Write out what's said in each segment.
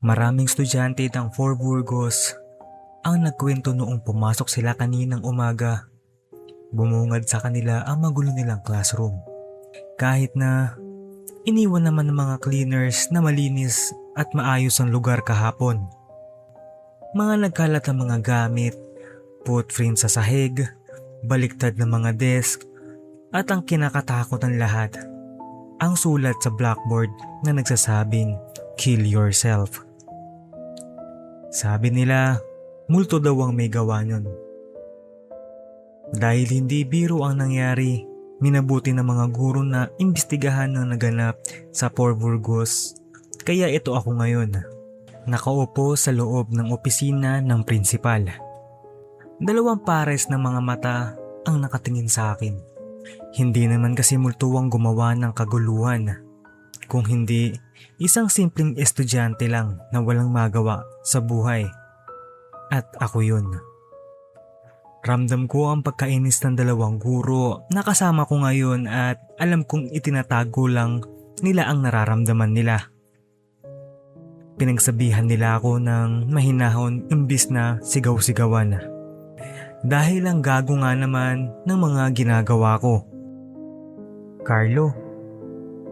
Maraming estudyante ng Four Burgos ang nagkwento noong pumasok sila kaninang umaga. Bumungad sa kanila ang magulo nilang classroom. Kahit na iniwan naman ng mga cleaners na malinis at maayos ang lugar kahapon. Mga nagkalat ang mga gamit, footprints sa sahig, baliktad na mga desk, at ang kinakatakot ng lahat, ang sulat sa blackboard na nagsasabing, "Kill yourself." Sabi nila, multo daw ang may gawa nun. Dahil hindi biro ang nangyari, minabuti ng mga guro na imbestigahan ang naganap sa Four Burgos. Kaya ito ako ngayon, nakaupo sa loob ng opisina ng prinsipal. Dalawang pares ng mga mata ang nakatingin sa akin. Hindi naman kasi multuwang gumawa ng kaguluhan. Kung hindi, isang simpleng estudyante lang na walang magawa sa buhay. At ako yun. Ramdam ko ang pagkainis ng dalawang guro na kasama ko ngayon at alam kong itinatago lang nila ang nararamdaman nila. Pinagsabihan nila ako ng mahinahon imbis na sigaw-sigawan. Dahil ang gago nga naman ng mga ginagawa ko. "Carlo,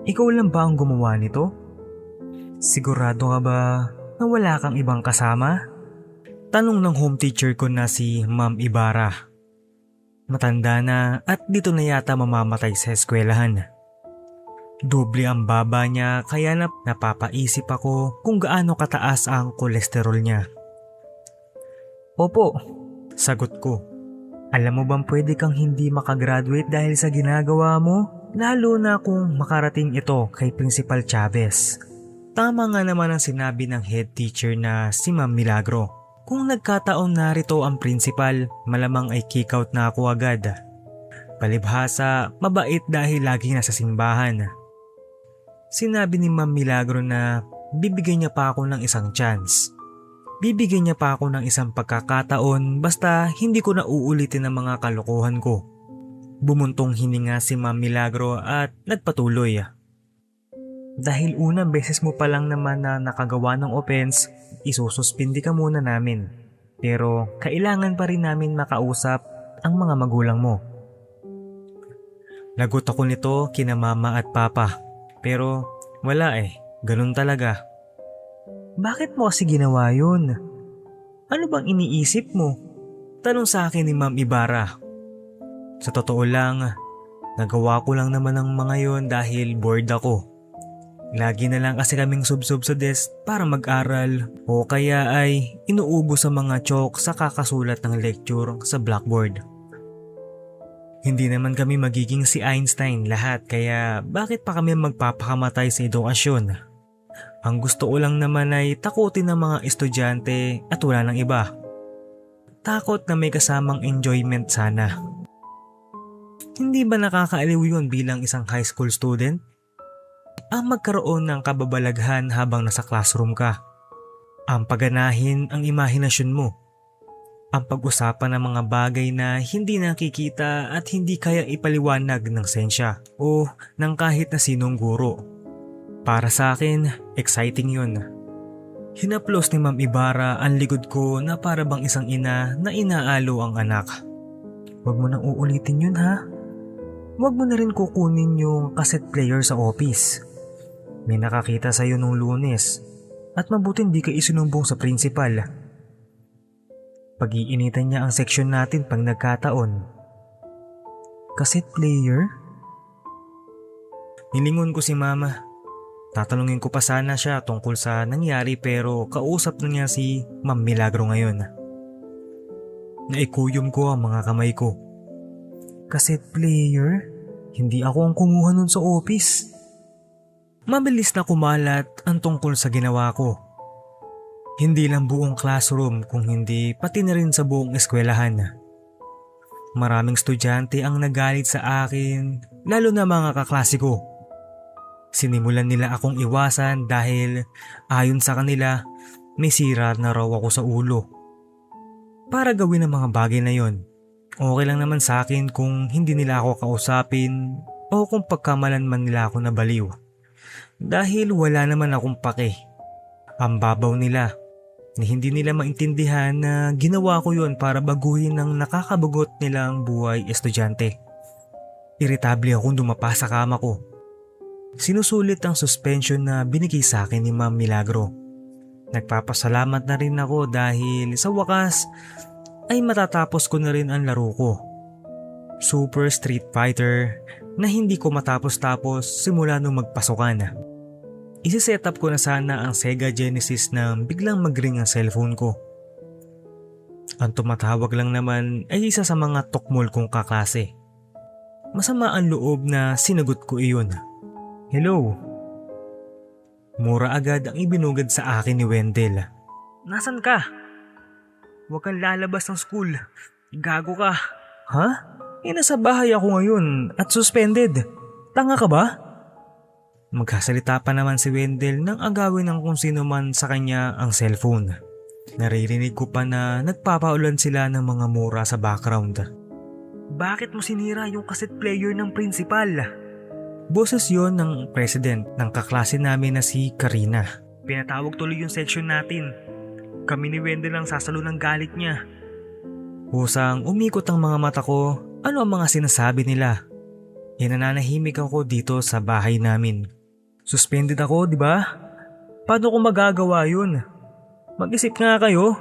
ikaw lang ba ang gumawa nito? Sigurado ka ba na wala kang ibang kasama?" Tanong ng home teacher ko na si Ma'am Ibarra. Matanda na at dito na yata mamamatay sa eskwelahan. Doble ang baba niya kaya napapaisip ako kung gaano kataas ang kolesterol niya. "Opo," sagot ko. "Alam mo bang pwede kang hindi makagraduate dahil sa ginagawa mo? Lalo na kung makarating ito kay Principal Chavez." Tama nga naman ang sinabi ng head teacher na si Ma'am Milagro. Kung nagkataon narito ang principal, malamang ay kick out na ako agad. Palibhasa, mabait dahil laging nasa simbahan. Sinabi ni Ma'am Milagro na bibigyan niya pa ako ng isang chance. Bibigyan niya pa ako ng isang pagkakataon basta hindi ko na uulitin ang mga kalokohan ko. Bumuntong hininga si Ma'am Milagro at nagpatuloy. "Dahil unang beses mo pa lang naman na nakagawa ng offense, isususpindi ka muna namin. Pero kailangan pa rin namin makausap ang mga magulang mo." Lagot ako nito kina mama at papa. Pero wala ganun talaga. "Bakit mo kasi ginawa yun? Ano bang iniisip mo?" Tanong sa akin ni Ma'am Ibarra. Sa totoo lang, nagawa ko lang naman ang mga yon dahil bored ako. Lagi na lang kasi kaming sub-sub sa desk para mag-aral o kaya ay inuubos sa mga chalk sa kakasulat ng lecture sa blackboard. Hindi naman kami magiging si Einstein lahat kaya bakit pa kami magpapakamatay sa edukasyon? Ang gusto ko lang naman ay takutin ng mga estudyante at wala nang iba. Takot na may kasamang enjoyment sana. Hindi ba nakakaaliw yun bilang isang high school student? Ang magkaroon ng kababalaghan habang nasa classroom ka. Ang paganahin ang imahinasyon mo. Ang pag-usapan ng mga bagay na hindi nakikita at hindi kaya ipaliwanag ng sensya o ng kahit na sinong guro. Para sa akin, exciting yun. Hinaplos ni Ma'am Ibarra ang likod ko na para bang isang ina na inaalo ang anak. "Huwag mo nang uulitin yun ha. Huwag mo na rin kukunin yung cassette player sa office. May nakakita sa'yo nung Lunes at mabuti hindi ka isinumbong sa principal." Pag-iinitan niya ang seksyon natin pag nagkataon. "Cassette player?" Nilingon ko si mama. Tatanungin ko pa sana siya tungkol sa nangyari pero kausap na niya si Ma'am Milagro ngayon. Naikuyom ko ang mga kamay ko. "Cassette player? Hindi ako ang kumuha nun sa office." Mabilis na kumalat ang tungkol sa ginawa ko. Hindi lang buong classroom kung hindi pati na rin sa buong eskwelahan. Maraming estudyante ang nagalit sa akin, lalo na mga kaklase ko. Sinimulan nila akong iwasan dahil ayon sa kanila may sira na raw ako sa ulo. Para gawin ang mga bagay na yon, okay lang naman sa akin kung hindi nila ako kausapin o kung pagkamalan man nila ako nabaliw. Dahil wala naman akong pake. Ang babaw nila na hindi nila maintindihan na ginawa ko yon para baguhin ang nakakabagot nilang buhay estudyante. Iritable akong dumapa sa kama ko. Sinusulit ang suspension na binigay sa akin ni Ma'am Milagro. Nagpapasalamat na rin ako dahil sa wakas ay matatapos ko na rin ang laro ko. Super Street Fighter na hindi ko matapos-tapos simula nung magpasukan. Isi-set up ko na sana ang Sega Genesis nang biglang mag-ring ang cellphone ko. Ang tumatawag lang naman ay isa sa mga tukmol kong kaklase. Masama ang loob na sinagot ko iyon. Hello? Mura agad ang ibinugad sa akin ni Wendell. Nasaan ka? Huwag kang lalabas ng school. Gago ka. Ha? Nasa bahay ako ngayon at suspended. Tanga ka ba? Magkasalita pa naman si Wendell nang agawin ng kung sino man sa kanya ang cellphone. Naririnig ko pa na nagpapaulan sila ng mga mura sa background. Bakit mo sinira yung cassette player ng principal? Boses yon ng president ng kaklase namin na si Karina. Pinatawag tuloy yung section natin. Kami ni Wendell ang sasalo ng galit niya. Husang umikot ang mga mata ko, ano ang mga sinasabi nila? Nananahimik ako dito sa bahay namin. Suspended ako, di ba? Paano ko magagawa yun? Mag-isip nga kayo.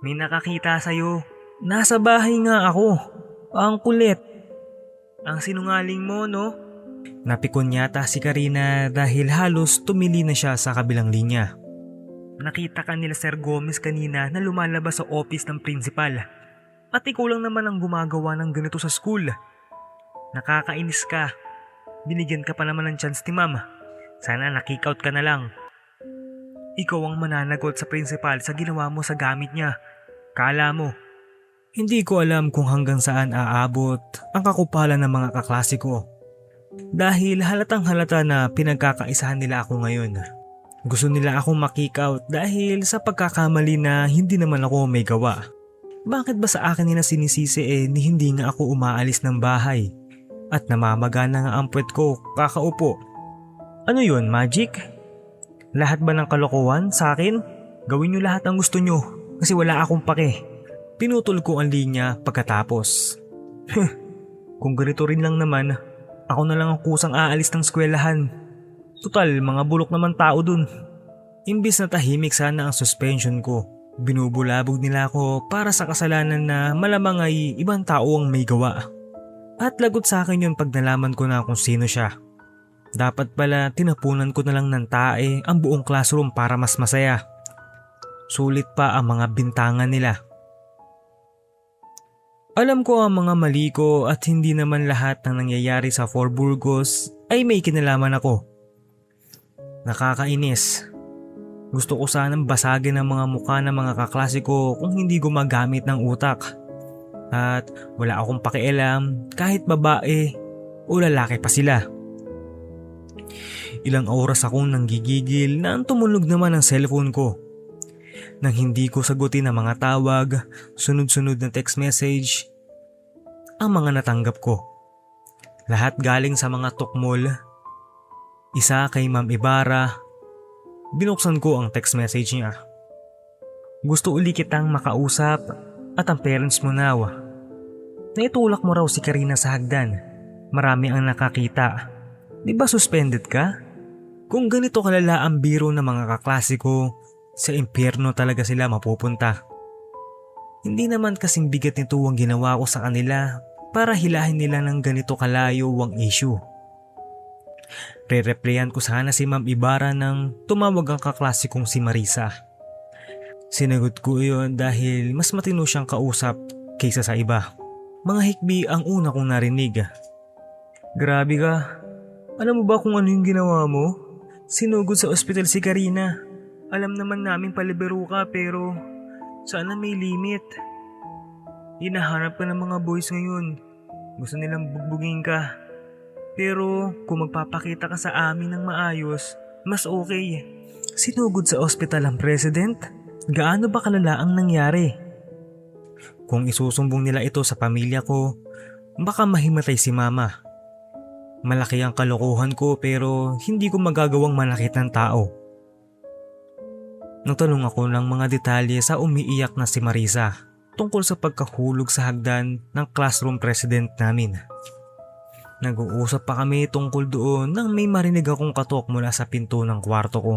May nakakita sa'yo. Nasa bahay nga ako. Ang kulit. Ang sinungaling mo, no? Napikon yata si Karina dahil halos tumili na siya sa kabilang linya. Nakita ka nila Sir Gomez kanina na lumalabas sa office ng principal. At ikaw lang naman ang gumagawa ng ganito sa school. Nakakainis ka. Binigyan ka pa naman ng chance ni ma'am. Sana na-kick out ka na lang. Ikaw ang mananagot sa principal sa ginawa mo sa gamit niya. Kala mo. Hindi ko alam kung hanggang saan aabot ang kakupalan ng mga kaklase ko. Dahil halatang halata na pinagkakaisahan nila ako ngayon. Gusto nila akong ma-kick out dahil sa pagkakamali na hindi naman ako may gawa. Bakit ba sa akin nila sinisisi ni hindi nga ako umaalis ng bahay? At namamagana nga ang puwet ko kakaupo. Ano yun, magic? Lahat ba ng kalokohan sa akin? Gawin nyo lahat ang gusto nyo kasi wala akong pake. Pinutol ko ang linya pagkatapos. Kung ganito rin lang naman, ako na lang ang kusang aalis ng eskwelahan. Total, mga bulok naman tao dun. Imbis na tahimik sana ang suspension ko, binubulabog nila ako para sa kasalanan na malamang ay ibang tao ang may gawa. At lagot sa akin yun pag nalaman ko na kung sino siya. Dapat pala tinapunan ko na lang ng tae ang buong classroom para mas masaya. Sulit pa ang mga bintangan nila. Alam ko ang mga mali ko at hindi naman lahat ng nangyayari sa Four Burgos ay may kinalaman ako. Nakakainis. Gusto ko sanang basagin ang mga mukha ng mga kaklase ko kung hindi gumagamit ng utak. At wala akong pakialam kahit babae o lalaki pa sila. Ilang oras akong nanggigigil na ang tumunog naman ang cellphone ko. Nang hindi ko sagutin ang mga tawag, sunod-sunod na text message, ang mga natanggap ko. Lahat galing sa mga tukmol. Isa kay Ma'am Ibarra. Binuksan ko ang text message niya. Gusto uli kitang makausap at ang parents mo now. Naitulak mo raw si Karina sa hagdan. Marami ang nakakita. Di ba suspended ka? Kung ganito kalala ang biro ng mga kaklase ko, sa impyerno talaga sila mapupunta. Hindi naman kasing bigat nito ang ginawa ko sa kanila para hilahin nila ng ganito kalayo ang issue. Re-replyan ko sana si Ma'am Ibarra nang tumawag ang kaklase kong si Marisa. Sinagot ko iyon dahil mas matino siyang kausap kaysa sa iba. Mga hikbi ang una kong narinig. Grabe ka. Alam mo ba kung ano yung ginawa mo? Sinugod sa ospital si Karina. Alam naman namin palibero ka pero sana may limit. Hinahanap ka ng mga boys ngayon. Gusto nilang bugbugin ka. Pero kung magpapakita ka sa amin ng maayos, mas okay. Sinugod sa ospital ang president? Gaano ba kalala ang nangyari? Kung isusumbong nila ito sa pamilya ko, baka mahimatay si mama. Malaki ang kalokohan ko pero hindi ko magagawang manakit ng tao. Natanong ako ng mga detalye sa umiiyak na si Marisa tungkol sa pagkahulog sa hagdan ng classroom president namin. Nag-uusap pa kami tungkol doon nang may marinig akong katok mula sa pinto ng kwarto ko.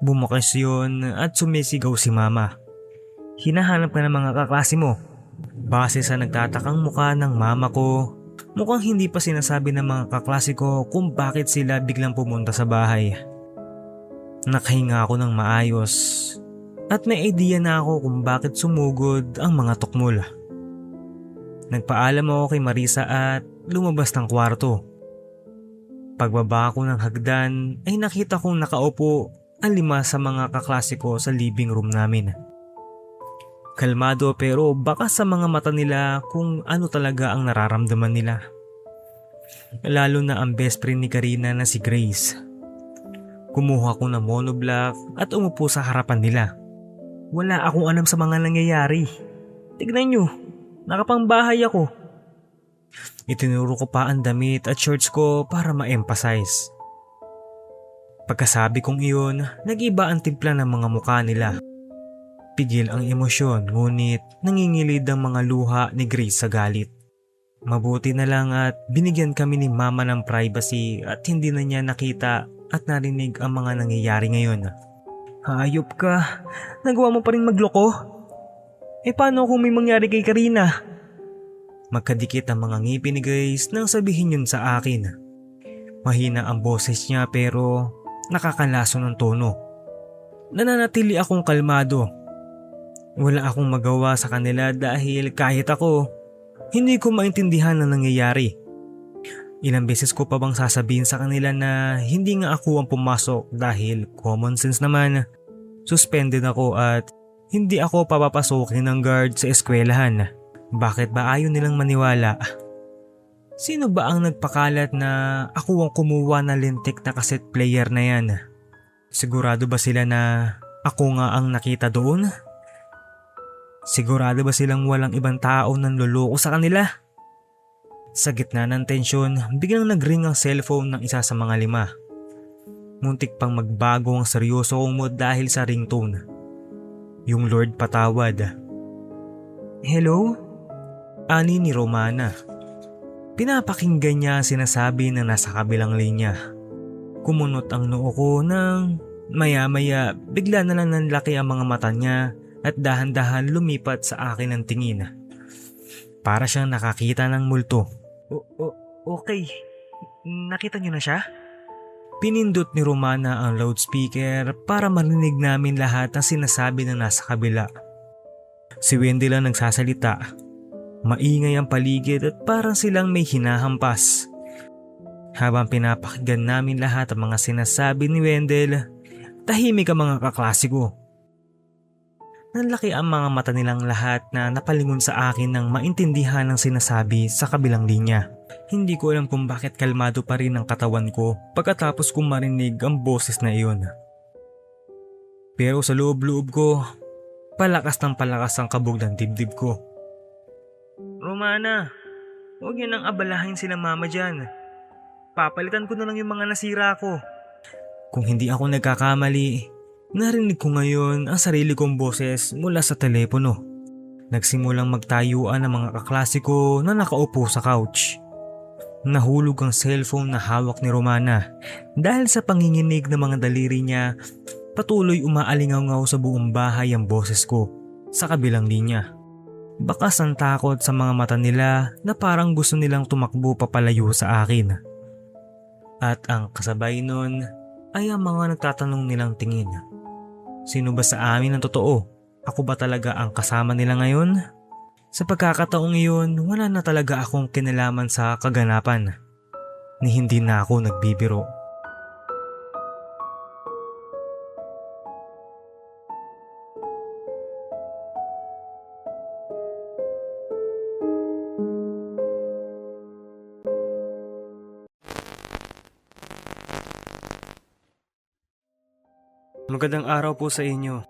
Bumakas yun at sumisigaw si mama. Hinahanap ka ng mga kaklase mo. Base sa nagtatakang mukha ng mama ko, mukhang hindi pa sinasabi ng mga kaklase ko kung bakit sila biglang pumunta sa bahay. Nakahinga ako ng maayos at may idea na ako kung bakit sumugod ang mga tukmol. Nagpaalam ako kay Marisa at lumabas ng kwarto. Pagbaba ko ng hagdan ay nakita kong nakaupo ang 5 sa mga kaklase ko sa living room namin. Kalmado pero baka sa mga mata nila kung ano talaga ang nararamdaman nila. Lalo na ang best friend ni Karina na si Grace. Kumuha ko ng monoblock at umupo sa harapan nila. Wala akong alam sa mga nangyayari. Tignan nyo, nakapangbahay ako. Itinuro ko pa ang damit at shorts ko para ma-emphasize. Pagkasabi kong iyon, nag-iba ang timpla ng mga mukha nila. Pigil ang emosyon ngunit nangingilid ang mga luha ni Grace sa galit. Mabuti na lang at binigyan kami ni mama ng privacy at hindi na niya nakita at narinig ang mga nangyayari ngayon. Hayop ka, nagawa mo pa rin magloko? Paano kung may mangyari kay Karina? Magkadikit ang mga ngipin ni Grace nang sabihin yun sa akin. Mahina ang boses niya pero nakakalaso ng tono. Nananatili akong kalmado. Wala akong magawa sa kanila dahil kahit ako, hindi ko maintindihan ang nangyayari. Ilang beses ko pa bang sasabihin sa kanila na hindi nga ako ang pumasok dahil common sense naman. Suspended ako at hindi ako papapasokin ng guard sa eskwelahan. Bakit ba ayaw nilang maniwala? Sino ba ang nagpakalat na ako ang kumuha ng lintik na cassette player na yan? Sigurado ba sila na ako nga ang nakita doon? Sigurado ba silang walang ibang tao nang luloko sa kanila? Sa gitna ng tensyon, biglang nagring ang cellphone ng isa sa mga 5. Muntik pang magbago ang seryoso kong mood dahil sa ringtone. Yung Lord patawad. Hello? Ani ni Romana. Pinapakinggan niya ang sinasabi na nasa kabilang linya. Kumunot ang noo ko nang maya-maya bigla na lang nanlaki ang mga mata niya at dahan-dahan lumipat sa akin ang tingin. Para siyang nakakita ng multo. Okay. Nakita niyo na siya? Pinindot ni Romana ang loudspeaker para marinig namin lahat ang sinasabi na nasa kabila. Si Wendy lang nagsasalita. Maingay ang paligid at parang silang may hinahampas. Habang pinapakinggan namin lahat ang mga sinasabi ni Wendell, tahimik ang mga kaklase ko. Nanlaki ang mga mata nilang lahat na napalingon sa akin nang maintindihan ang sinasabi sa kabilang linya. Hindi ko alam kung bakit kalmado pa rin ang katawan ko pagkatapos kong marinig ang boses na iyon. Pero sa loob-loob ko, palakas ng palakas ang kabog ng dibdib ko. Romana, huwag niyo nang abalahin sila mama dyan. Papalitan ko na lang yung mga nasira ko. Kung hindi ako nagkakamali, narinig ko ngayon ang sarili kong boses mula sa telepono. Nagsimulang magtayuan ang mga kaklase ko na nakaupo sa couch. Nahulog ang cellphone na hawak ni Romana dahil sa panginginig ng mga daliri niya. Patuloy umaalingaw sa buong bahay ang boses ko sa kabilang linya. Bakas ang takot sa mga mata nila na parang gusto nilang tumakbo papalayo sa akin. At ang kasabay nun ay ang mga nagtatanong nilang tingin. Sino ba sa amin ang totoo? Ako ba talaga ang kasama nila ngayon? Sa pagkakataong iyon, wala na talaga akong kinalaman sa kaganapan. Ni hindi na ako nagbibiro. Magandang araw po sa inyo.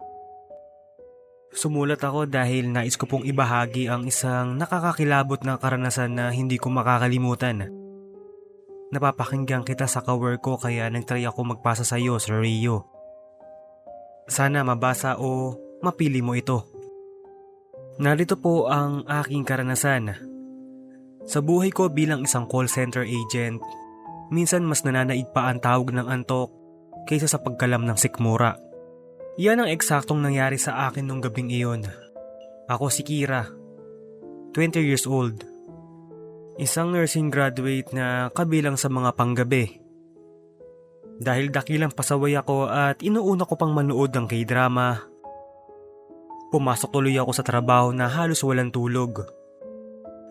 Sumulat ako dahil nais ko pong ibahagi ang isang nakakakilabot na karanasan na hindi ko makakalimutan. Napapakinggan kita sa kawork ko kaya nagtry ako magpasa sa iyo, Sir Rio. Sana mabasa o mapili mo ito. Narito po ang aking karanasan. Sa buhay ko bilang isang call center agent, minsan mas nananaig pa ang tawag ng antok kaysa sa pagkalam ng sikmura. Yan ang eksaktong nangyari sa akin nung gabing iyon. Ako si Kira, 20 years old. Isang nursing graduate na kabilang sa mga panggabi. Dahil dakilang pasaway ako at inuuna ko pang manood ng K-drama, pumasok tuloy ako sa trabaho na halos walang tulog.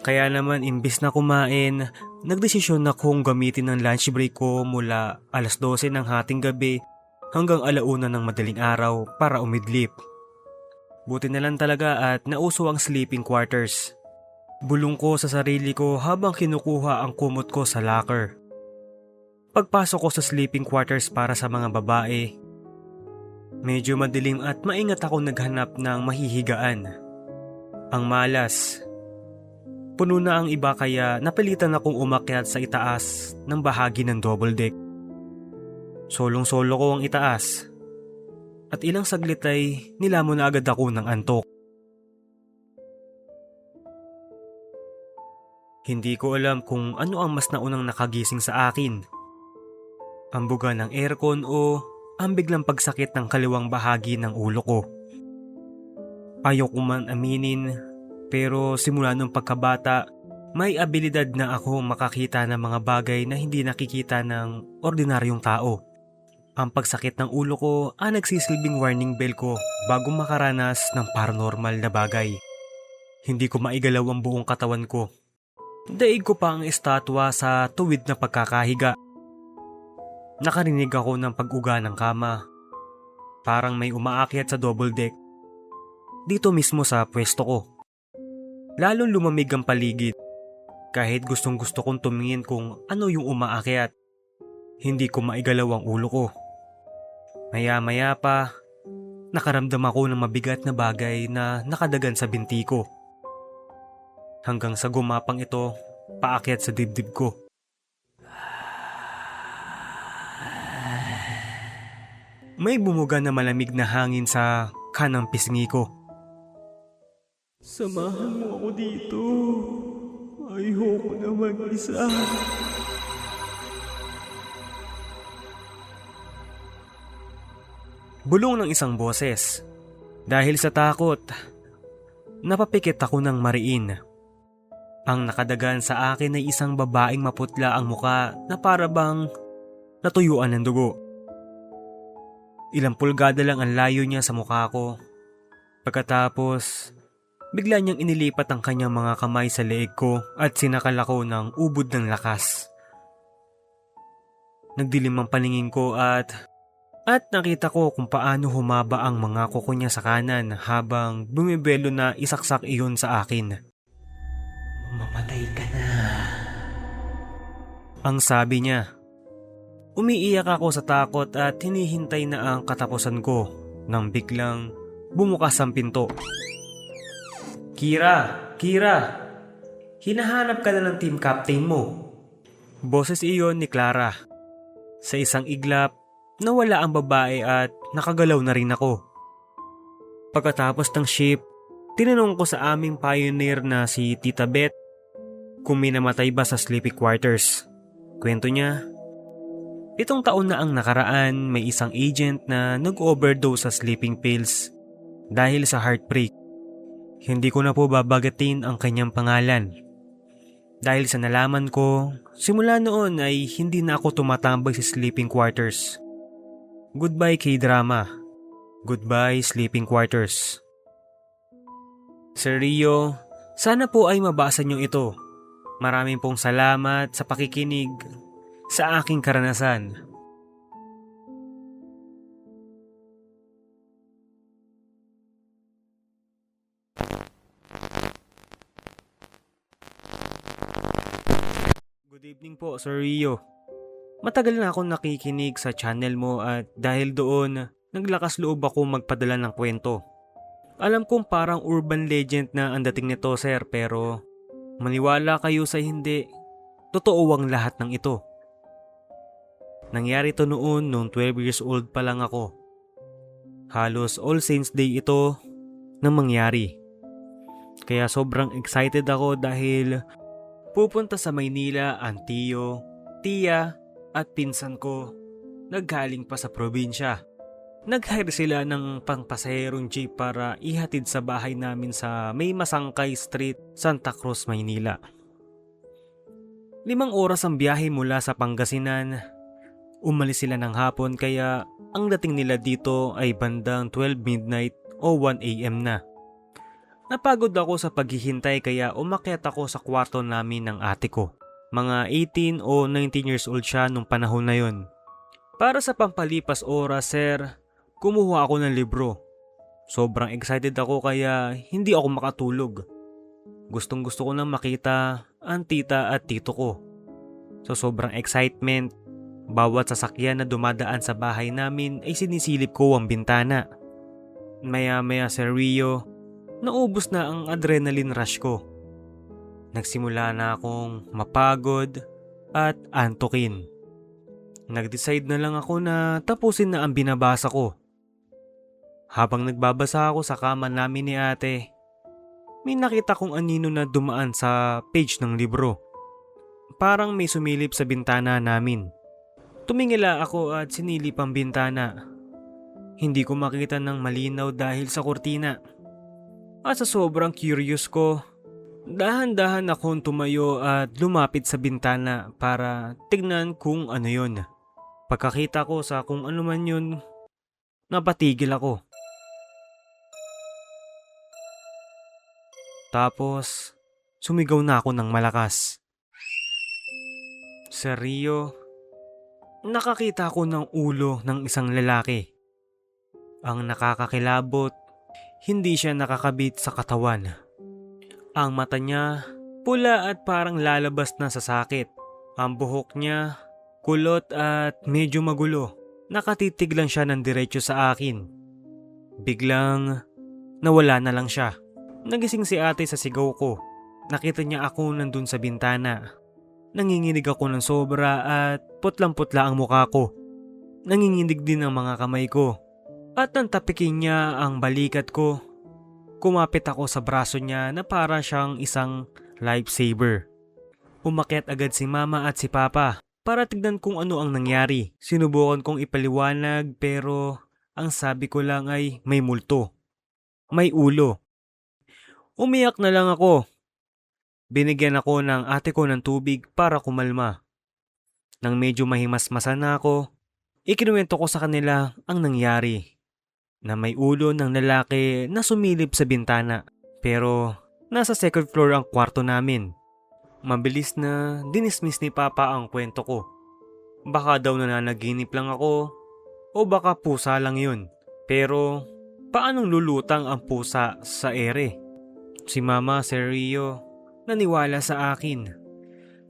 Kaya naman imbis na kumain, nagdesisyon akong gamitin ang lunch break ko mula alas 12 ng hating gabi hanggang alauna ng madaling araw para umidlip. Buti na lang talaga at nauso ang sleeping quarters. Bulong ko sa sarili ko habang kinukuha ang kumot ko sa locker. Pagpasok ko sa sleeping quarters para sa mga babae, medyo madilim at maingat ako naghanap ng mahihigaan. Ang malas. Puno na ang iba kaya napilitan akong umakyat sa itaas ng bahagi ng double deck. Solong-solo ko ang itaas. At ilang saglit ay nilamon na agad ako ng antok. Hindi ko alam kung ano ang mas naunang nakagising sa akin. Ang buga ng aircon o ang biglang pagsakit ng kaliwang bahagi ng ulo ko. Ayoko man aminin, pero simula nung pagkabata, may abilidad na ako makakita ng mga bagay na hindi nakikita ng ordinaryong tao. Ang pagsakit ng ulo ko ang nagsisilbing warning bell ko bago makaranas ng paranormal na bagay. Hindi ko maigalaw ang buong katawan ko. Daig ko pa ang estatwa sa tuwid na pagkakahiga. Nakarinig ako ng pag-uga ng kama. Parang may umaakyat sa double deck. Dito mismo sa pwesto ko. Lalong lumamig ang paligid. Kahit gustong-gusto kong tumingin kung ano yung umaakyat, hindi ko maigalaw ang ulo ko. Maya-maya pa, nakaramdam ako ng mabigat na bagay na nakadagan sa binti ko. Hanggang sa gumapang ito, paakyat sa dibdib ko. May bumuga na malamig na hangin sa kanang pisngi ko. Samahan mo ako dito. Ayoko na mag-isa. Bulong ng isang boses. Dahil sa takot, napapikit ako ng mariin. Ang nakadagan sa akin ay isang babaeng maputla ang muka na para bang natuyuan ng dugo. Ilang pulgada lang ang layo niya sa mukha ko. Pagkatapos, bigla niyang inilipat ang kanyang mga kamay sa leeg ko at sinakal ako ng ubod ng lakas. Nagdilim ang paningin ko at nakita ko kung paano humaba ang mga kuko niya sa kanan habang bumibelo na isaksak iyon sa akin. Mamatay ka na. Ang sabi niya. Umiiyak ako sa takot at hinihintay na ang katapusan ko nang biglang bumukas ang pinto. Kira! Hinahanap ka na ng team captain mo. Boses iyon ni Clara. Sa isang iglap, nawala ang babae at nakagalaw na rin ako. Pagkatapos ng shift, tinanong ko sa aming pioneer na si Tita Beth kung may namatay ba sa sleeping quarters. Kwento niya, 7 taon na ang nakaraan, may isang agent na nag-overdose sa sleeping pills dahil sa heartbreak. Hindi ko na po babagatin ang kanyang pangalan. Dahil sa nalaman ko, simula noon ay hindi na ako tumatambay sa sleeping quarters. Goodbye K-drama. Goodbye sleeping quarters. Sir Rio, sana po ay mabasa niyo ito. Maraming pong salamat sa pakikinig sa aking karanasan. Good evening po, Sir Rio. Matagal na akong nakikinig sa channel mo at dahil doon, naglakas loob ako magpadala ng kwento. Alam kong parang urban legend na ang dating nito, sir, pero maniwala kayo sa hindi, totoo ang lahat ng ito. Nangyari to noon nung 12 years old pa lang ako. Halos All Saints Day ito nang mangyari. Kaya sobrang excited ako dahil pupunta sa Maynila ang tiyo, tiya at pinsan ko naggaling pa sa probinsya. Nag-hire sila ng pangpasaherong jeep para ihatid sa bahay namin sa May Masangkay Street, Santa Cruz, Maynila. 5 oras ang biyahe mula sa Pangasinan. Umalis sila ng hapon kaya ang dating nila dito ay bandang 12 midnight o 1 AM na. Napagod ako sa paghihintay kaya umakyat ako sa kwarto namin ng ate ko. Mga 18 o 19 years old siya nung panahon na yon. Para sa pampalipas oras, sir, kumuha ako ng libro. Sobrang excited ako kaya hindi ako makatulog. Gustong gusto ko nang makita ang tita at tito ko. So sobrang excitement, bawat sasakyan na dumadaan sa bahay namin ay sinisilip ko ang bintana. Maya-maya, Sir Rio, naubos na ang adrenaline rush ko. Nagsimula na akong mapagod at antukin. Nag-decide na lang ako na tapusin na ang binabasa ko. Habang nagbabasa ako sa kama namin ni ate, may nakita kong anino na dumaan sa page ng libro. Parang may sumilip sa bintana namin. Tumingila ako at sinilip ang bintana. Hindi ko makita ng malinaw dahil sa kurtina. At sa sobrang curious ko, dahan-dahan akong tumayo at lumapit sa bintana para tignan kung ano yun. Pagkakita ko sa kung ano man yun, napatigil ako. Tapos, sumigaw na ako ng malakas. Sa Rio, nakakita ko ng ulo ng isang lalaki. Ang nakakakilabot, hindi siya nakakabit sa katawan. Ang mata niya, pula at parang lalabas na sa sakit. Ang buhok niya, kulot at medyo magulo. Nakatitig lang siya ng diretso sa akin. Biglang, nawala na lang siya. Nagising si ate sa sigaw ko. Nakita niya ako nandun sa bintana. Nanginginig ako ng sobra at putlang-putla ang mukha ko. Nanginginig din ang mga kamay ko. At nang tapikin niya ang balikat ko, kumapit ako sa braso niya na para siyang isang lifesaver. Umakyat agad si mama at si papa para tignan kung ano ang nangyari. Sinubukan kong ipaliwanag pero ang sabi ko lang ay may multo. May ulo. Umiyak na lang ako. Binigyan ako ng ate ko ng tubig para kumalma. Nang medyo mahimasmasan na ako, ikinuwento ko sa kanila ang nangyari. Na may ulo ng lalaki na sumilip sa bintana pero nasa second floor ang kwarto namin. Mabilis na dinismiss ni Papa ang kwento ko. Baka daw nananaginip lang ako o baka pusa lang yun. Pero paanong lulutang ang pusa sa ere? Si Mama, Sir Rio, naniwala sa akin.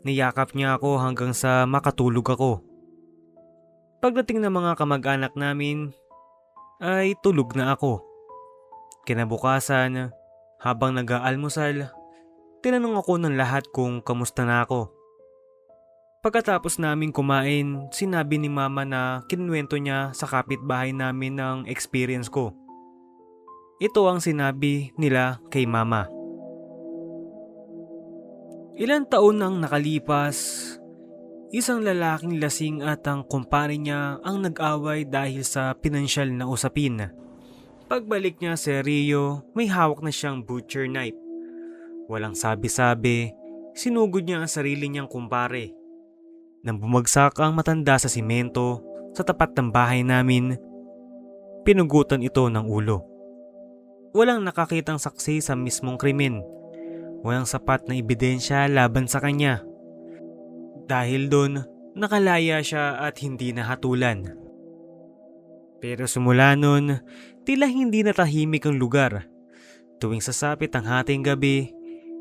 Niyakap niya ako hanggang sa makatulog ako. Pagdating ng mga kamag-anak namin, ay tulog na ako. Kinabukasan, habang nag-aalmusal, tinanong ako ng lahat kung kamusta na ako. Pagkatapos namin kumain, sinabi ni Mama na kinuwento niya sa kapitbahay namin ng experience ko. Ito ang sinabi nila kay Mama. Ilang taon nang nakalipas, isang lalaking lasing at ang kumpare niya ang nag-away dahil sa pinansyal na usapin. Pagbalik niya sa Rio, may hawak na siyang butcher knife. Walang sabi-sabi, sinugod niya ang sarili niyang kumpare. Nang bumagsak ang matanda sa simento sa tapat ng bahay namin, pinugutan ito ng ulo. Walang nakakitang saksi sa mismong krimen. Walang sapat na ebidensya laban sa kanya. Dahil doon, nakalaya siya at hindi nahatulan. Pero simula noon, tila hindi natahimik ang lugar. Tuwing sasapit ang hating gabi,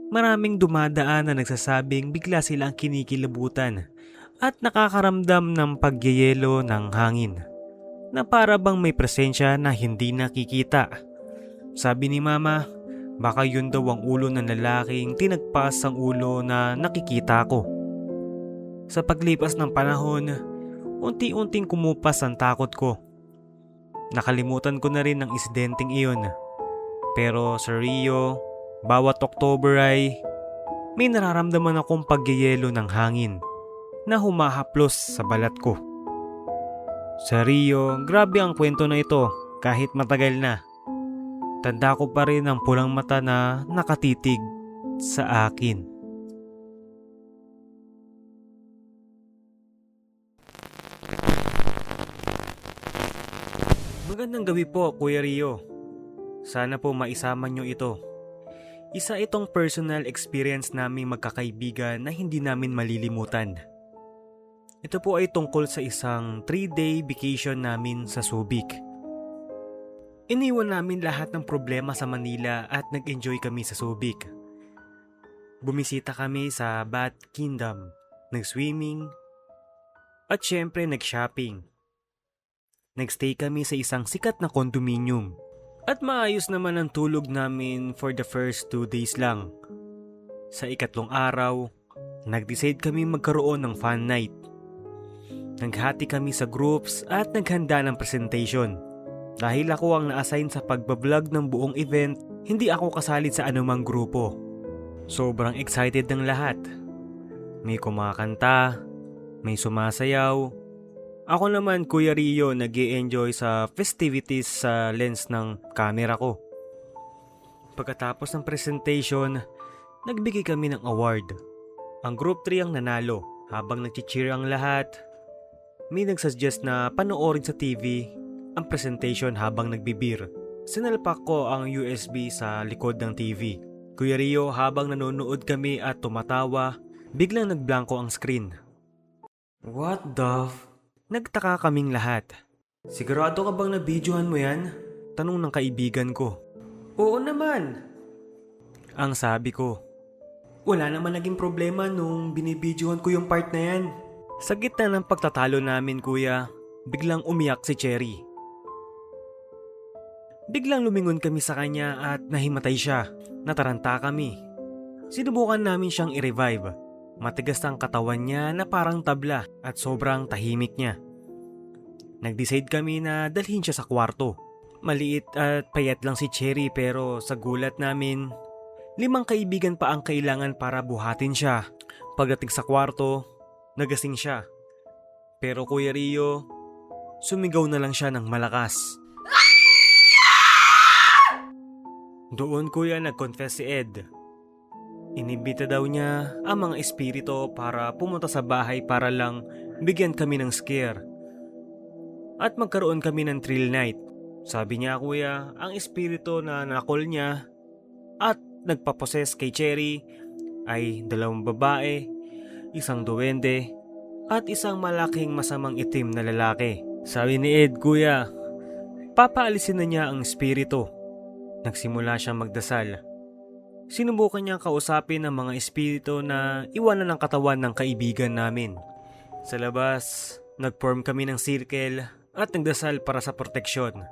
maraming dumadaan na nagsasabing bigla silang kinikilabutan at nakakaramdam ng pagyeyelo ng hangin na para bang may presensya na hindi nakikita. Sabi ni Mama, baka yun daw ang ulo ng lalaking tinagpas ang ulo na nakikita ko. Sa paglipas ng panahon, unti-unting kumupas ang takot ko. Nakalimutan ko na rin ang insidenteng iyon. Pero sa Rio, bawat October ay may nararamdaman akong pagyayelo ng hangin na humahaplos sa balat ko. Sa Rio, grabe ang kwento na ito kahit matagal na. Tanda ko pa rin ang pulang mata na nakatitig sa akin. Magandang gabi po, Kuya Rio. Sana po maisama nyo ito. Isa itong personal experience naming magkakaibigan na hindi namin malilimutan. Ito po ay tungkol sa isang 3-day vacation namin sa Subic. Iniwan namin lahat ng problema sa Manila at nag-enjoy kami sa Subic. Bumisita kami sa Bat Kingdom, nag-swimming, at syempre nag-shopping. Nagstay kami sa isang sikat na condominium. At maayos naman ang tulog namin for the first 2 days lang. Sa ikatlong araw, nag-decide kami magkaroon ng fun night. Naghati kami sa groups at naghanda ng presentation. Dahil ako ang na-assign sa pagbablog ng buong event, hindi ako kasali sa anumang grupo. Sobrang excited ng lahat. May kumakanta, may sumasayaw. Ako naman, Kuya Rio, nag-i-enjoy sa festivities sa lens ng camera ko. Pagkatapos ng presentation, nagbigay kami ng award. Ang group 3 ang nanalo. Habang nag-cheer ang lahat, may nagsuggest na panoorin sa TV ang presentation habang nagbibir. Sinalpak ko ang USB sa likod ng TV. Kuya Rio, habang nanonood kami at tumatawa, biglang nagblanko ang screen. What the Nagtaka kaming lahat. Sigurado ka bang na-videohan mo yan? Tanong ng kaibigan ko. Oo naman. Ang sabi ko. Wala naman naging problema nung binibidyohan ko yung part na yan. Sa gitna ng pagtatalo namin, kuya, biglang umiyak si Cherry. Biglang lumingon kami sa kanya at nahimatay siya. Nataranta kami. Sinubukan namin siyang i-revive. Matigas ang katawan niya na parang tabla at sobrang tahimik niya. Nag-decide kami na dalhin siya sa kwarto. Maliit at payat lang si Cherry pero sa gulat namin, 5 kaibigan pa ang kailangan para buhatin siya. Pagdating sa kwarto, nagasing siya. Pero Kuya Rio, sumigaw na lang siya ng malakas. Doon kuya nag-confess si Ed. Inibita daw niya ang mga espiritu para pumunta sa bahay para lang bigyan kami ng scare. At magkaroon kami ng thrill night. Sabi niya kuya, ang espiritu na nakol niya at nagpaposes kay Cherry ay 2 babae, 1 duwende at 1 malaking masamang itim na lalaki. Sabi ni Ed kuya, papaalisin na niya ang espiritu. Nagsimula siyang magdasal. Sinubukan niyang kausapin ang mga espiritu na iwanan ng katawan ng kaibigan namin. Sa labas, nag-form kami ng circle at nagdasal para sa proteksyon.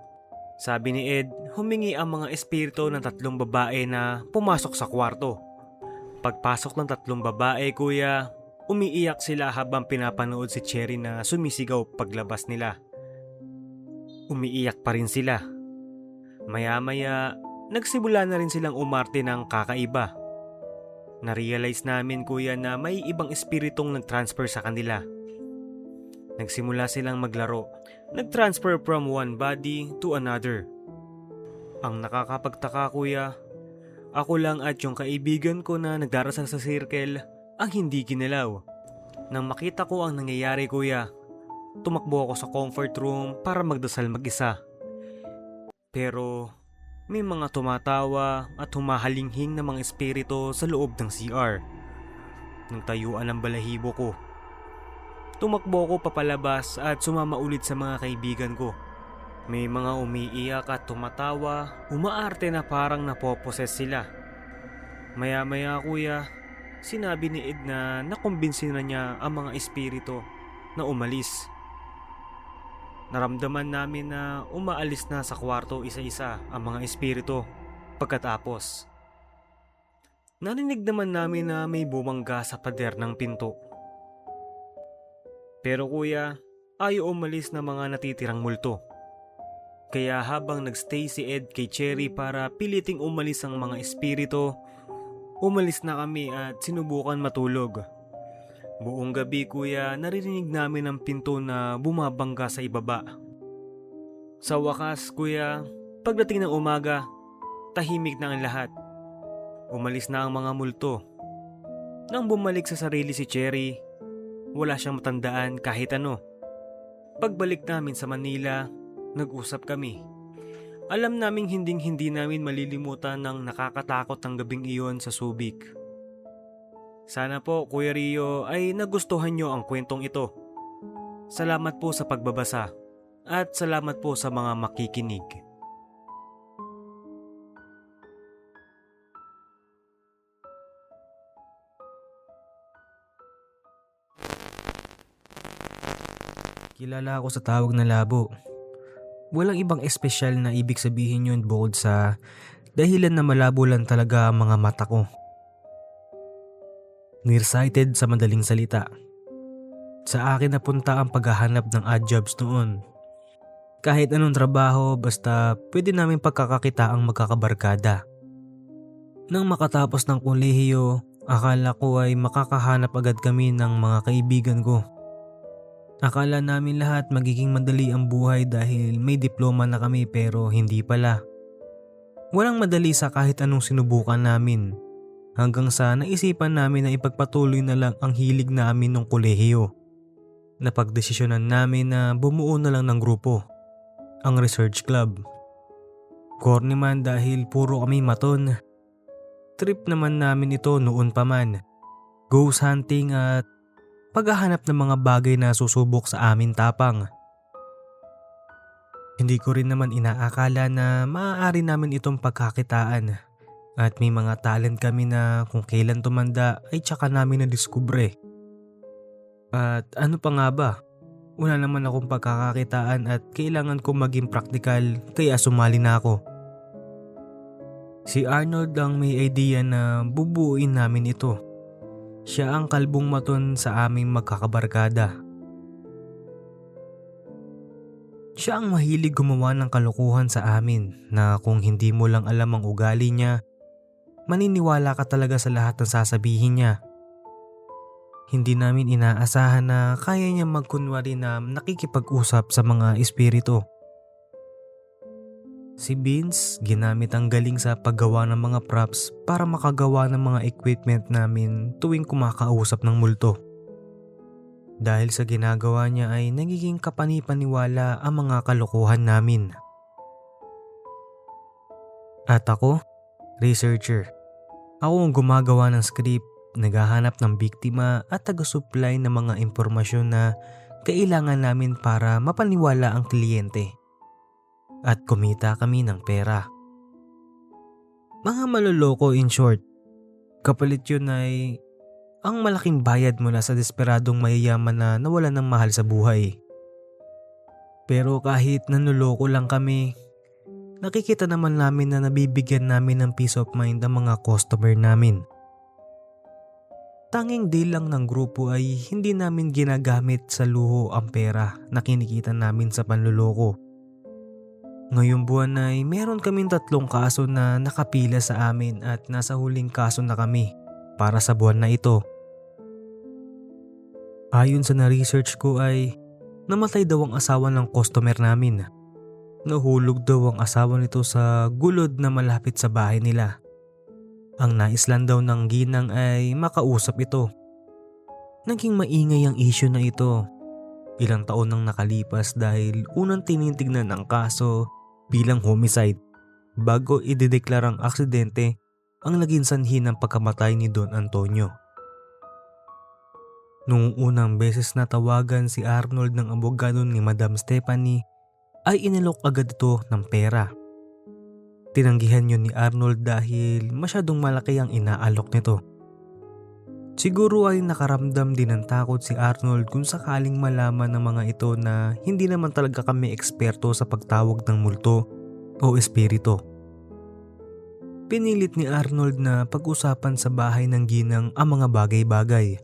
Sabi ni Ed, humingi ang mga espiritu ng 3 babae na pumasok sa kwarto. Pagpasok ng 3 babae, kuya, umiiyak sila habang pinapanood si Cherry na sumisigaw paglabas nila. Umiiyak pa rin sila. Maya-maya, nagsimula na rin silang umarte ng kakaiba. Na-realize namin kuya na may ibang espiritong nag-transfer sa kanila. Nagsimula silang maglaro. Nag-transfer from one body to another. Ang nakakapagtaka kuya, ako lang at yung kaibigan ko na nagdarasal sa circle ang hindi ginalaw. Nang makita ko ang nangyayari kuya, tumakbo ako sa comfort room para magdasal mag-isa. Pero may mga tumatawa at humahalinghing na mga espiritu sa loob ng CR. Nang tayuan ang balahibo ko. Tumakbo ko papalabas at sumama ulit sa mga kaibigan ko. May mga umiiyak at tumatawa, umaarte na parang napoposes sila. Maya-maya kuya, sinabi ni Ed na nakumbinsin na niya ang mga espiritu na umalis. Naramdaman namin na umaalis na sa kwarto isa-isa ang mga espiritu. Pagkatapos, narinig naman namin na may bumangga sa pader ng pinto. Pero kuya, ayaw umalis na mga natitirang multo. Kaya habang nagstay si Ed kay Cherry para piliting umalis ang mga espiritu, umalis na kami at sinubukan matulog. Buong gabi kuya, naririnig namin ang pinto na bumabangga sa ibaba. Sa wakas kuya, pagdating ng umaga, tahimik na ang lahat. Umalis na ang mga multo. Nang bumalik sa sarili si Cherry, wala siyang matandaan kahit ano. Pagbalik namin sa Manila, nag-usap kami. Alam naming hindi namin malilimutan ng nakakatakot ang gabing iyon sa Subic. Sana po Kuya Rio ay nagustuhan nyo ang kwentong ito. Salamat po sa pagbabasa at salamat po sa mga makikinig. Kilala ako sa tawag na labo. Walang ibang espesyal na ibig sabihin yun bukod sa dahilan na malabo lang talaga ang mga mata ko. Nearsighted sa madaling salita. Sa akin napunta ang paghahanap ng odd jobs noon. Kahit anong trabaho basta pwede namin pagkakakita ang magkakabarkada. Nang makatapos ng kolehiyo, akala ko ay makakahanap agad kami ng mga kaibigan ko. Akala namin lahat magiging madali ang buhay dahil may diploma na kami pero hindi pala. Walang madali sa kahit anong sinubukan namin. Hanggang sa naisipan namin na ipagpatuloy na lang ang hilig namin nung kolehiyo. Napagdesisyonan namin na bumuo na lang ng grupo, ang Research Club. Corny man dahil puro kami maton. Trip naman namin ito noon pa man. Ghost hunting at paghahanap ng mga bagay na susubok sa amin tapang. Hindi ko rin naman inaakala na maaari namin itong pagkakitaan at may mga talent kami na kung kailan tumanda ay tsaka namin na-discover. At ano pa nga ba? Wala naman akong pagkakakitaan at kailangan kong maging praktikal kaya sumali na ako. Si Arnold ang may idea na bubuuin namin ito. Siya ang kalbong maton sa aming magkakabarkada. Siya ang mahilig gumawa ng kalokohan sa amin na kung hindi mo lang alam ang ugali niya, maniniwala ka talaga sa lahat ng sasabihin niya. Hindi namin inaasahan na kaya niya magkunwari na nakikipag-usap sa mga espiritu. Si Vince ginamit ang galing sa paggawa ng mga props para makagawa ng mga equipment namin tuwing kumakausap ng multo. Dahil sa ginagawa niya ay nagiging kapanipaniwala ang mga kalokohan namin. At ako, researcher. Ako ang gumagawa ng script, naghahanap ng biktima at taga-supply ng mga impormasyon na kailangan namin para mapaniwala ang kliyente. At kumita kami ng pera. Mga maloloko in short. Kapalit yun ay ang malaking bayad mula sa desperadong mayayaman na nawalan ng mahal sa buhay. Pero kahit nanuloko lang kami, nakikita naman namin na nabibigyan namin ng peace of mind ang mga customer namin. Tanging deal lang ng grupo ay hindi namin ginagamit sa luho ang pera na kinikita namin sa panluloko. Ngayong buwan ay meron kaming 3 kaso na nakapila sa amin at nasa huling kaso na kami para sa buwan na ito. Ayon sa na-research ko ay namatay daw ang asawa ng customer namin. Nahulog daw ang asawa nito sa gulod na malapit sa bahay nila. Ang nais lang daw ng ginang ay makausap ito. Naging maingay ang issue na ito. Ilang taon nang nakalipas dahil unang tinitignan ang kaso bilang homicide bago idedeklarang aksidente ang naging sanhi ng pagkamatay ni Don Antonio. Noong unang beses na tawagan si Arnold ng abogado ni Madam Stephanie ay inalok agad ito ng pera. Tinanggihan yun ni Arnold dahil masyadong malaki ang inaalok nito. Siguro ay nakaramdam din ng takot si Arnold kung sakaling malaman ng mga ito na hindi naman talaga kami eksperto sa pagtawag ng multo o espiritu. Pinilit ni Arnold na pag-usapan sa bahay ng ginang ang mga bagay-bagay.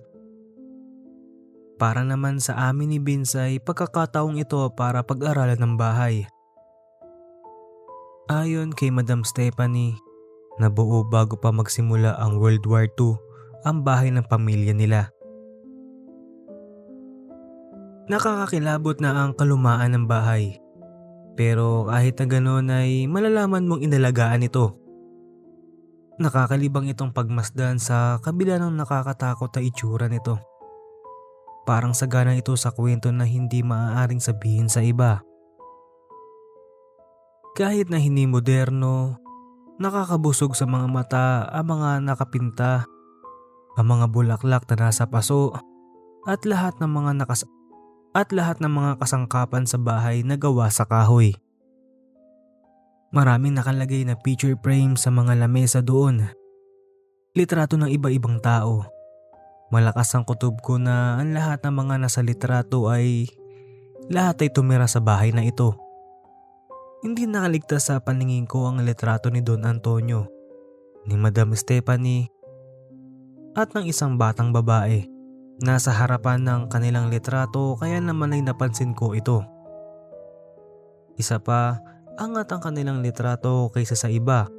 Para naman sa amin ni Vince ay pagkakataong ito para pag-aralan ng bahay. Ayon kay Madam Stephanie, nabuo bago pa magsimula ang World War II ang bahay ng pamilya nila. Nakakakilabot na ang kalumaan ng bahay. Pero kahit na gano'n ay malalaman mong inalagaan ito. Nakakalibang itong pagmasdan sa kabila ng nakakatakot na itsura nito. Parang sagana ito sa kwento na hindi maaaring sabihin sa iba. Kahit na hindi moderno, nakakabusog sa mga mata ang mga nakapinta, ang mga bulaklak na nasa paso, at lahat ng mga kasangkapan sa bahay na gawa sa kahoy. Maraming nakalagay na picture frame sa mga lamesa doon. Litrato ng iba-ibang tao. Malakas ang kutob ko na ang lahat ng mga nasa litrato ay tumira sa bahay na ito. Hindi nakaligtas sa paningin ko ang litrato ni Don Antonio, ni Madam Stephanie, at ng isang batang babae. Nasa harapan ng kanilang litrato kaya naman ay napansin ko ito. Isa pa, angat ang kanilang litrato kaysa sa iba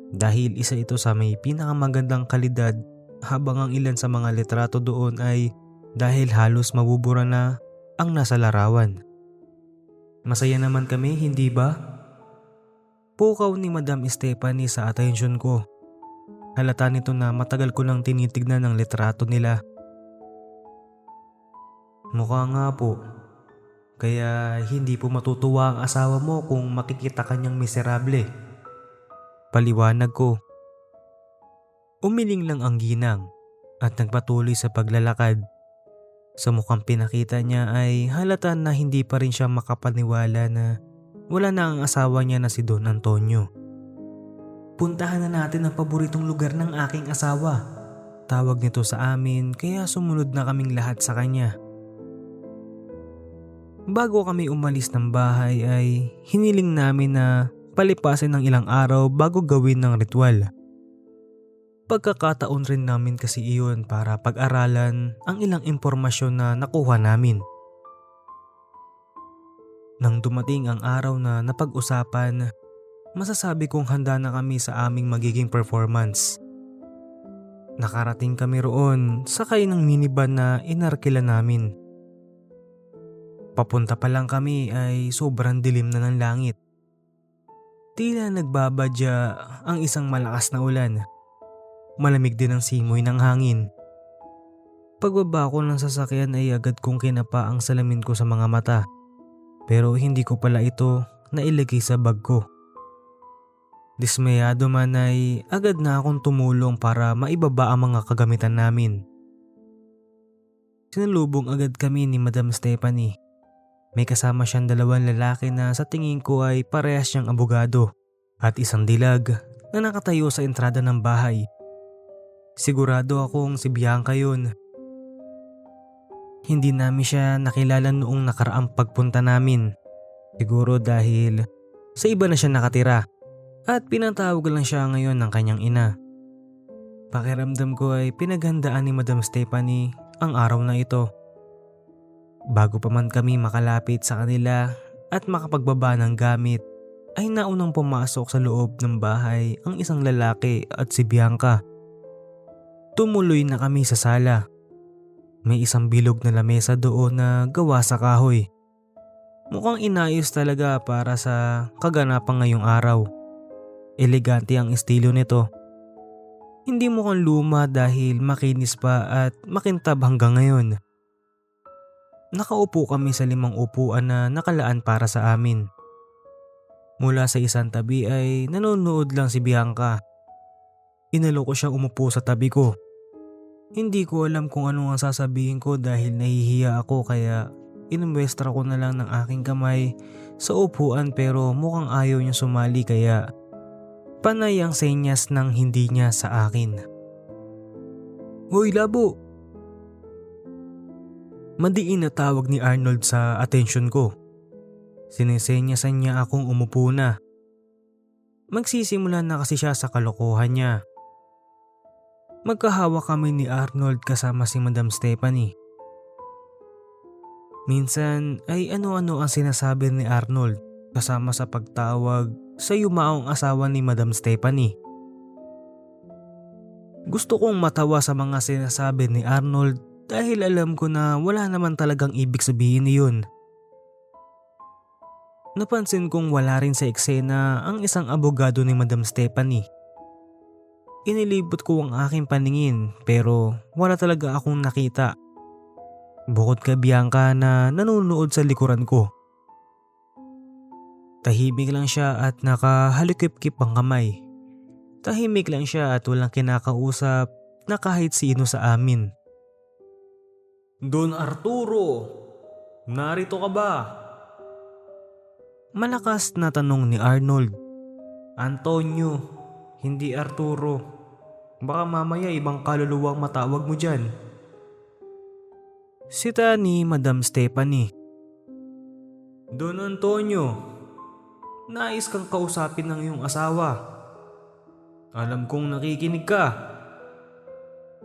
dahil isa ito sa may pinakamagandang kalidad habang ang ilan sa mga litrato doon ay dahil halos mabubura na ang nasa larawan. Masaya naman kami, hindi ba? Pukaw ni Madam Stephanie sa atensyon ko. Halata nito na matagal ko nang tinitignan ang litrato nila. Mukha nga po. Kaya hindi po matutuwa ang asawa mo kung makikita kanyang miserable. Paliwanag ko. Umiling lang ang ginang at nagpatuloy sa paglalakad. Sa mukhang pinakita niya ay halata na hindi pa rin siya makapaniwala na wala na ang asawa niya na si Don Antonio. Puntahan na natin ang paboritong lugar ng aking asawa. Tawag nito sa amin kaya sumunod na kaming lahat sa kanya. Bago kami umalis ng bahay ay hiniling namin na palipasin ng ilang araw bago gawin ng ritual. Pagkakataon rin namin kasi iyon para pag-aralan ang ilang impormasyon na nakuha namin. Nang dumating ang araw na napag-usapan, masasabi kong handa na kami sa aming magiging performance. Nakarating kami roon sakay ng minivan na inarkila namin. Papunta pa lang kami ay sobrang dilim na ng langit. Tila nagbabadya ang isang malakas na ulan. Malamig din ang simoy ng hangin. Pagbaba ko ng sasakyan ay agad kong kinapa ang salamin ko sa mga mata. Pero hindi ko pala ito nailagay sa bag ko. Dismayado man ay agad na akong tumulong para maibaba ang mga kagamitan namin. Sinalubong agad kami ni Madam Stephanie. May kasama siyang dalawang lalaki na sa tingin ko ay parehas siyang abogado at isang dilag na nakatayo sa entrada ng bahay. Sigurado akong si Bianca yun. Hindi namin siya nakilala noong nakaraang pagpunta namin. Siguro dahil sa iba na siya nakatira at pinatawag lang siya ngayon ng kanyang ina. Pakiramdam ko ay pinaghandaan ni Madam Stephanie ang araw na ito. Bago pa man kami makalapit sa kanila at makapagbaba ng gamit, ay naunang pumasok sa loob ng bahay ang isang lalaki at si Bianca. Tumuloy na kami sa sala. May isang bilog na lamesa doon na gawa sa kahoy. Mukhang inayos talaga para sa kaganapan ngayong araw. Elegante ang estilo nito. Hindi mukhang luma dahil makinis pa at makintab hanggang ngayon. Nakaupo kami sa 5 upuan na nakalaan para sa amin. Mula sa isang tabi ay nanonood lang si Bianca. Inalok ko siyang umupo sa tabi ko. Hindi ko alam kung ano ang sasabihin ko dahil nahihiya ako kaya inumwestra ko na lang ng aking kamay sa upuan pero mukhang ayaw niya sumali kaya panay ang senyas ng hindi niya sa akin. Hoy labo! Madiin na tawag ni Arnold sa atensyon ko. Sinisenyasan niya akong umupo na. Magsisimula na kasi siya sa kalokohan niya. Magkahawa kami ni Arnold kasama si Madam Stephanie. Minsan ay ano-ano ang sinasabi ni Arnold kasama sa pagtawag sa yumaong asawa ni Madam Stephanie. Gusto kong matawa sa mga sinasabi ni Arnold dahil alam ko na wala naman talagang ibig sabihin niyon. Napansin kong wala rin sa eksena ang isang abogado ni Madam Stephanie. Inilibot ko ang aking paningin pero wala talaga akong nakita. Bukod kay Bianca na nanonood sa likuran ko. Tahimik lang siya at nakahalikip-kip ang kamay. Tahimik lang siya at walang kinakausap na kahit sino sa amin. Don Arturo, narito ka ba? Malakas na tanong ni Arnold. Antonio, hindi Arturo. Baka mamaya ibang kaluluwang matawag mo dyan. Sita ni Madam Stephanie. Don Antonio, nais kang kausapin ng iyong asawa. Alam kong nakikinig ka.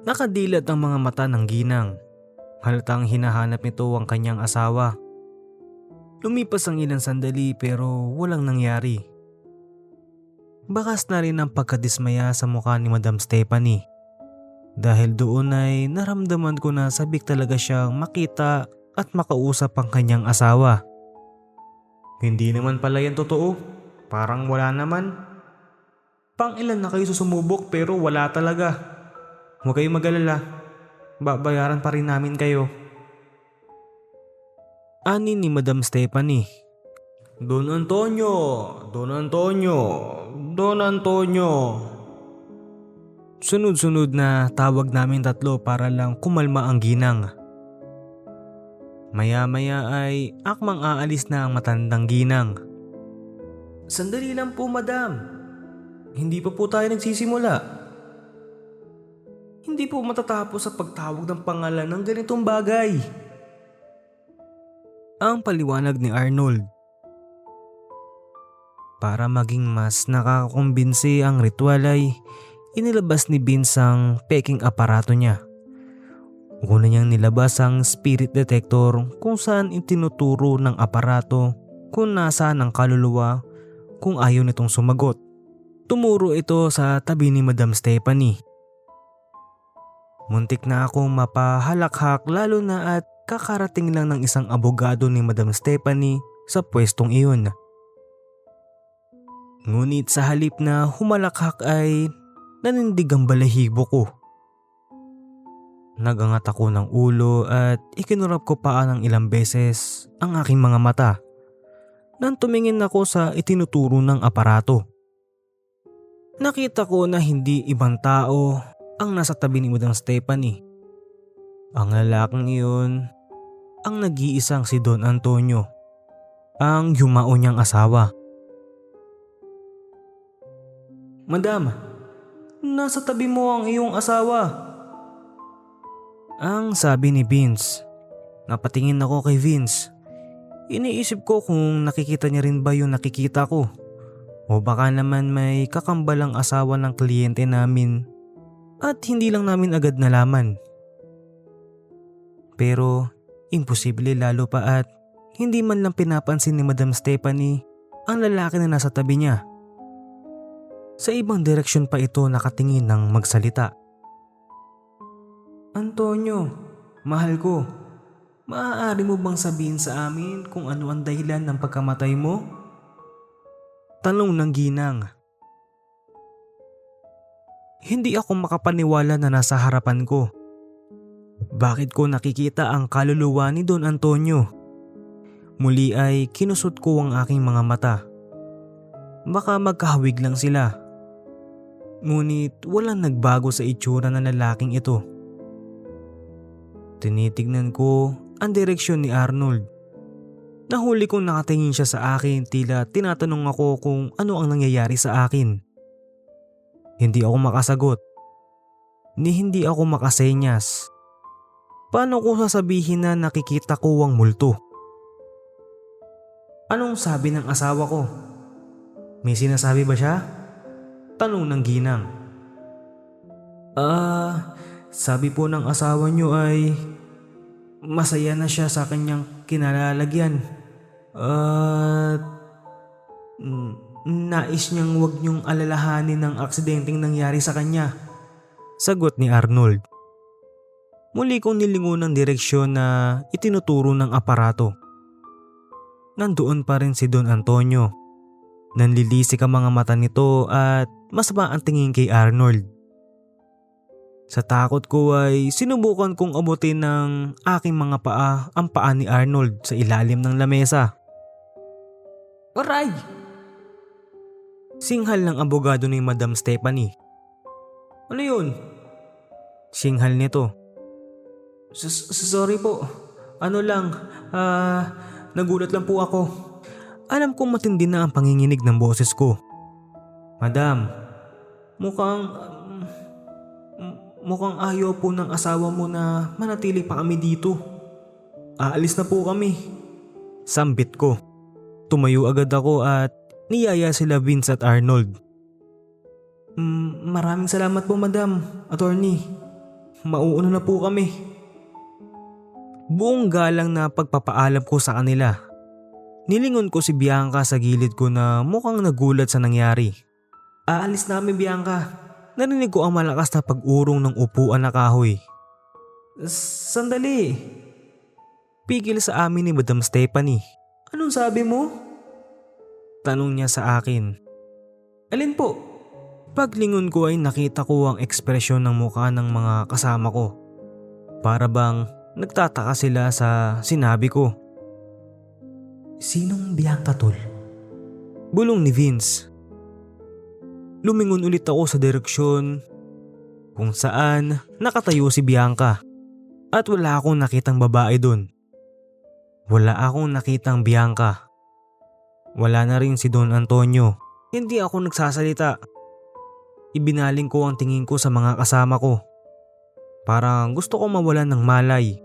Nakadilat ang mga mata ng ginang. Halatang hinahanap nito ang kanyang asawa. Lumipas ang ilang sandali pero walang nangyari. Bakas na rin ang pagkadismaya sa mukha ni Madam Stephanie. Dahil doon ay naramdaman ko na sabik talaga siyang makita at makausap ang kanyang asawa. Hindi naman pala yan totoo. Parang wala naman. Pang-ilan na kayo susumubok pero wala talaga. Huwag kayong mag-alala. Babayaran pa rin namin kayo. Ani ni Madam Stephanie. Don Antonio! Don Antonio! Don Antonio! Sunod-sunod na tawag namin tatlo para lang kumalma ang ginang. Maya-maya ay akmang aalis na ang matandang ginang. Sandali lang po, madam. Hindi pa po tayo nagsisimula. Hindi po matatapos sa pagtawag ng pangalan ng ganitong bagay. Ang paliwanag ni Arnold. Para maging mas nakakakumbinsi ang ritual ay inilabas ni Vince ang peking aparato niya. Una niyang nilabas ang spirit detector kung saan itinuturo ng aparato kung nasaan ang kaluluwa kung ayaw nitong sumagot. Tumuro ito sa tabi ni Madam Stephanie. Muntik na akong mapahalakhak lalo na at kakarating lang ng isang abogado ni Madam Stephanie sa pwestong iyon. Ngunit sa halip na humalakhak ay nanindig ang balahibo ko. Nagangat ako ng ulo at ikinurap ko pa ng ilang beses ang aking mga mata nang tumingin ako sa itinuturo ng aparato. Nakita ko na hindi ibang tao ang nasa tabi ni Madam Stephanie. Ang lalaking iyon ang nag-iisang si Don Antonio, ang yumao niyang asawa. Madam, nasa tabi mo ang iyong asawa. Ang sabi ni Vince. Napatingin ako kay Vince. Iniisip ko kung nakikita niya rin ba yung nakikita ko. O baka naman may kakambalang asawa ng kliyente namin at hindi lang namin agad nalaman. Pero imposible lalo pa at hindi man lang pinapansin ni Madam Stephanie ang lalaki na nasa tabi niya. Sa ibang direksyon pa ito nakatingin ng magsalita. Antonio, mahal ko, maaari mo bang sabihin sa amin kung ano ang dahilan ng pagkamatay mo? Tanong ng ginang. Hindi ako makapaniwala na nasa harapan ko. Bakit ko nakikita ang kaluluwa ni Don Antonio? Muli ay kinusot ko ang aking mga mata. Baka magkahawig lang sila. Ngunit walang nagbago sa itsura ng lalaking ito. Tinitignan ko ang direksyon ni Arnold. Nahuli kong nakatingin siya sa akin, tila tinatanong ako kung ano ang nangyayari sa akin. Hindi ako makasagot. Hindi ako makasenyas. Paano ko sasabihin na nakikita ko ang multo? Anong sabi ng asawa ko? May sinasabi ba siya? Tanong ng ginang. Sabi po ng asawa niyo ay masaya na siya sa kanyang kinalalagyan. Mm, Nais niyang wag niyong alalahanin ng aksidenteng nangyari sa kanya. Sagot ni Arnold. Muli kong nilingon ang direksyon na itinuturo ng aparato. Nandoon pa rin si Don Antonio. Nanlilisik ang mga mata nito at masama ang tingin kay Arnold. Sa takot ko ay sinubukan kong abutin ng aking mga paa ang paa ni Arnold sa ilalim ng lamesa. Aray! Singhal ng abogado ni Madam Stephanie. Ano yun? Singhal nito. Sorry po. Ano lang, nagulat lang po ako. Alam kong matindi na ang panginginig ng boses ko. Madam, mukhang ayaw po ng asawa mo na manatili pa kami dito. Aalis na po kami. Sambit ko. Tumayo agad ako at niyaya sila Vince at Arnold. Maraming salamat po, Madam, Attorney. Mauuna na po kami. Buong galang na pagpapaalam ko sa kanila. Nilingon ko si Bianca sa gilid ko na mukhang nagulat sa nangyari. Aalis na kami, Bianca. Narinig ko ang malakas na pag-urong ng upuan na kahoy. Sandali. Pigil sa amin ni Madam Stephanie. Anong sabi mo? Tanong niya sa akin. Alin po? Paglingon ko ay nakita ko ang ekspresyon ng mukha ng mga kasama ko. Para bang nagtataka sila sa sinabi ko. Sinong Bianca, tol? Bulong ni Vince. Lumingon ulit ako sa direksyon kung saan nakatayo si Bianca at wala akong nakitang babae dun. Wala akong nakitang Bianca. Wala na rin si Don Antonio. Hindi ako nagsasalita. Ibinaling ko ang tingin ko sa mga kasama ko. Parang gusto ko mawalan ng malay.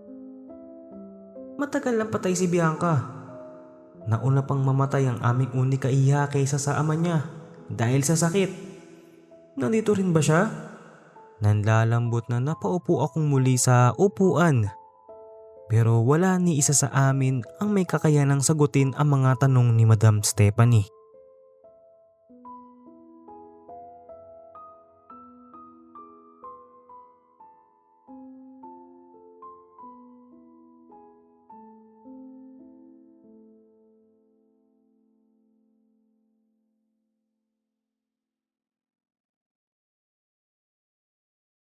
Matagal lang patay si Bianca. Nauna pang mamatay ang aming unika iya kaysa sa ama niya dahil sa sakit. Nandito rin ba siya? Nanlalambot na napaupo akong muli sa upuan. Pero wala ni isa sa amin ang may kakayanang sagutin ang mga tanong ni Madam Stephanie.